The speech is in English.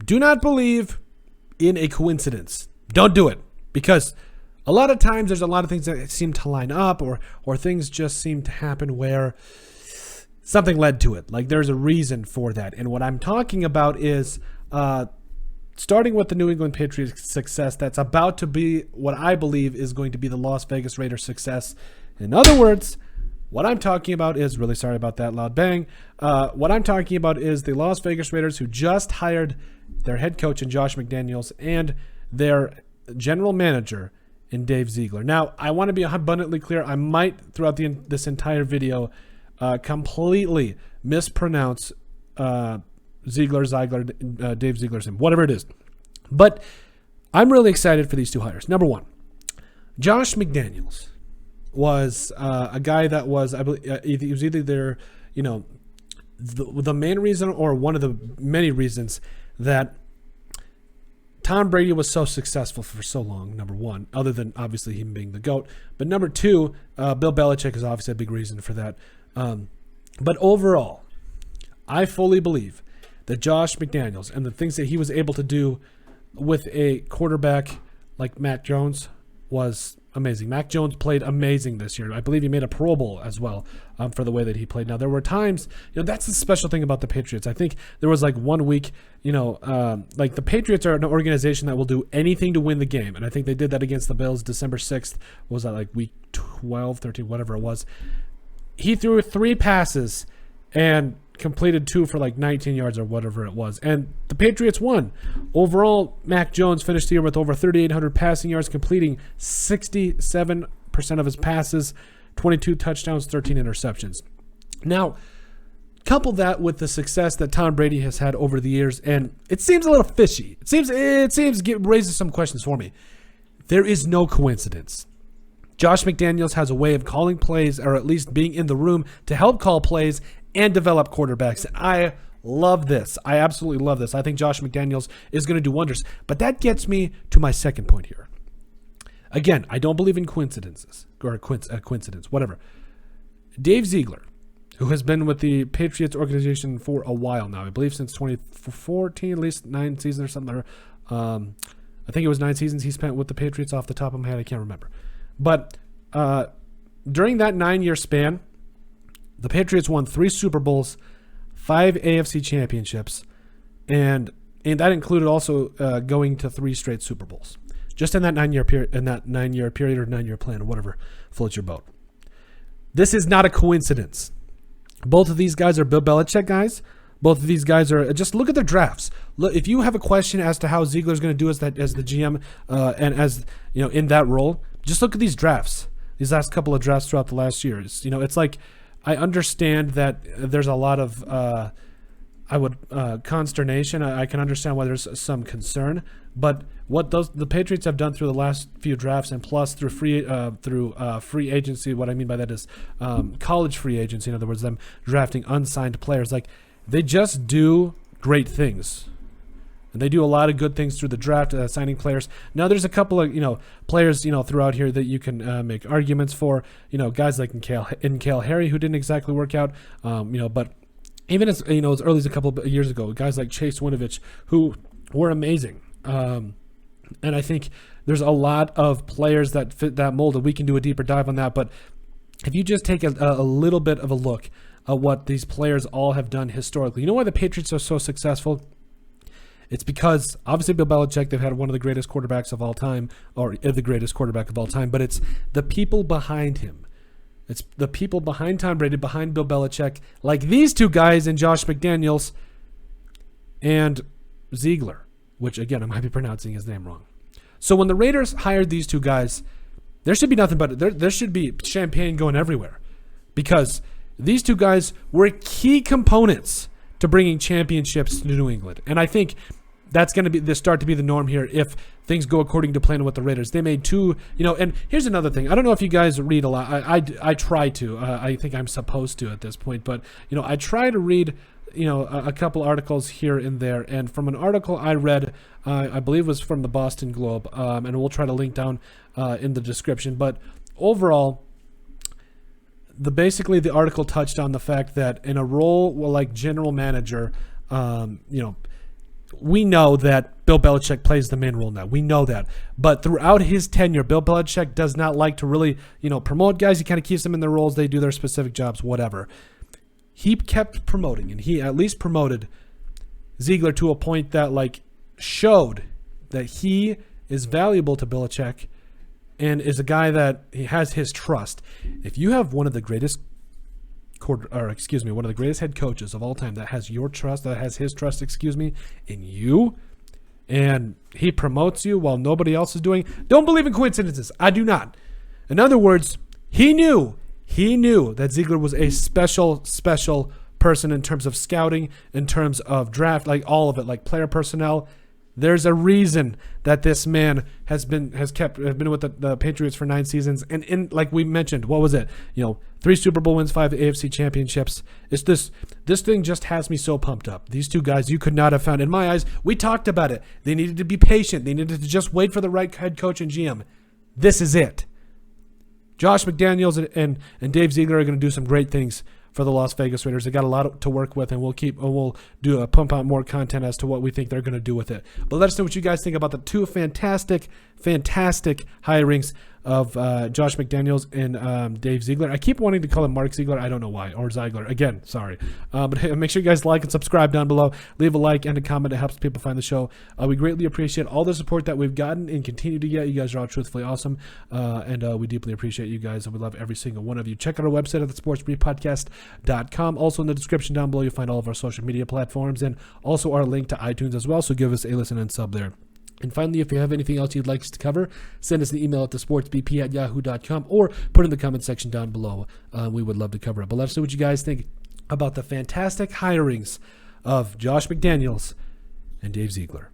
do not believe in a coincidence. Don't do it, because a lot of times there's a lot of things that seem to line up, or things just seem to happen where something led to it. Like there's a reason for that. And what I'm talking about is starting with the New England Patriots success that's about to be what I believe is going to be the Las Vegas Raiders success. In other words, what I'm talking about is, really sorry about that loud bang. What I'm talking about is the Las Vegas Raiders, who just hired their head coach in Josh McDaniels and their general manager in Dave Ziegler. Now, I want to be abundantly clear. I might, throughout this entire video, completely mispronounce Dave Ziegler's name, whatever it is. But I'm really excited for these two hires. Number one, Josh McDaniels was a guy that was, I believe, he was either their, the main reason or one of the many reasons that Tom Brady was so successful for so long, number one, other than obviously him being the GOAT. But number two, Bill Belichick is obviously a big reason for that. But overall, I fully believe that Josh McDaniels and the things that he was able to do with a quarterback like Mac Jones was amazing. Mac Jones played amazing this year. I believe he made a Pro Bowl as well for the way that he played. Now, there were times, that's the special thing about the Patriots. I think there was like 1 week, like the Patriots are an organization that will do anything to win the game. And I think they did that against the Bills December 6th. What was that, like week 12, 13, whatever it was. He threw 3 passes and completed 2 for like 19 yards or whatever it was. And the Patriots won. Overall, Mac Jones finished the year with over 3,800 passing yards, completing 67% of his passes, 22 touchdowns, 13 interceptions. Now, couple that with the success that Tom Brady has had over the years, and it seems a little fishy. It seems raises some questions for me. There is no coincidence. Josh McDaniels has a way of calling plays, or at least being in the room to help call plays and develop quarterbacks. I love this. I absolutely love this. I think Josh McDaniels is going to do wonders. But that gets me to my second point here. Again, I don't believe in coincidences, or coincidence, whatever. Dave Ziegler, who has been with the Patriots organization for a while now, I believe since 2014, at least 9 seasons or something. I think it was 9 seasons he spent with the Patriots off the top of my head. I can't remember. But during that 9-year span, the Patriots won 3 Super Bowls, 5 AFC championships, and that included also going to 3 straight Super Bowls, just in that 9-year period, or 9-year plan, or whatever floats your boat. This is not a coincidence. Both of these guys are Bill Belichick guys. Both of these guys are, just look at their drafts. Look, if you have a question as to how Ziegler's going to do as the GM and as in that role, just look at these drafts. These last couple of drafts throughout the last years. It's like, I understand that there's a lot of consternation. I can understand why there's some concern, but what the Patriots have done through the last few drafts, and plus through free agency, what I mean by that is college free agency. In other words, them drafting unsigned players. Like, they just do great things. And they do a lot of good things through the draft, signing players. Now, there's a couple of players throughout here that you can make arguments for. Guys like N'Keal Harry, who didn't exactly work out. But even as as early as a couple of years ago, guys like Chase Winovich, who were amazing. And I think there's a lot of players that fit that mold, and we can do a deeper dive on that. But if you just take a little bit of a look at what these players all have done historically, you know why the Patriots are so successful? It's because, obviously, Bill Belichick, they've had one of the greatest quarterbacks of all time, or the greatest quarterback of all time, but it's the people behind him. It's the people behind Tom Brady, behind Bill Belichick, like these two guys and Josh McDaniels and Ziegler, which, again, I might be pronouncing his name wrong. So when the Raiders hired these two guys, there should be nothing but, there should be champagne going everywhere, because these two guys were key components to bringing championships to New England. And I think that's going to be the norm here if things go according to plan with the Raiders. They made 2, and here's another thing. I don't know if you guys read a lot. I try to. I think I'm supposed to at this point. But, I try to read, a couple articles here and there. And from an article I read, I believe was from the Boston Globe, and we'll try to link down in the description. But overall, basically the article touched on the fact that in a role like general manager, we know that Bill Belichick plays the main role now. We know that. But throughout his tenure, Bill Belichick does not like to really, promote guys. He kind of keeps them in their roles. They do their specific jobs, whatever. He kept promoting, and he at least promoted Ziegler to a point that, showed that he is valuable to Belichick and is a guy that he has his trust. If you have one of the greatest one of the greatest head coaches of all time that has your trust, that has his trust, in you, and he promotes you while nobody else is doing, don't believe in coincidences. I do not. In other words, he knew that Ziegler was a special person in terms of scouting, in terms of draft, all of it, player personnel. There's a reason that this man has been with the Patriots for 9 seasons, and in, like we mentioned, what was it? 3 Super Bowl wins, 5 AFC championships. It's this thing just has me so pumped up. These two guys you could not have found. In my eyes, we talked about it. They needed to be patient. They needed to just wait for the right head coach and GM. This is it. Josh McDaniels and Dave Ziegler are going to do some great things for the Las Vegas Raiders. They got a lot to work with, and we'll pump out more content as to what we think they're going to do with it. But let us know what you guys think about the two fantastic hirings of Josh McDaniels and Dave Ziegler. I keep wanting to call him Mark Ziegler. I don't know why. Or Ziegler. Again, sorry. But hey, make sure you guys like and subscribe down below. Leave a like and a comment. It helps people find the show. We greatly appreciate all the support that we've gotten and continue to get. You guys are all truthfully awesome. And we deeply appreciate you guys, and we love every single one of you. Check out our website at thesportsbriefpodcast.com. Also in the description down below, you'll find all of our social media platforms and also our link to iTunes as well. So give us a listen and sub there. And finally, if you have anything else you'd like us to cover, send us an email at thesportsbp@yahoo.com or put in the comment section down below. We would love to cover it. But let us know what you guys think about the fantastic hirings of Josh McDaniels and Dave Ziegler.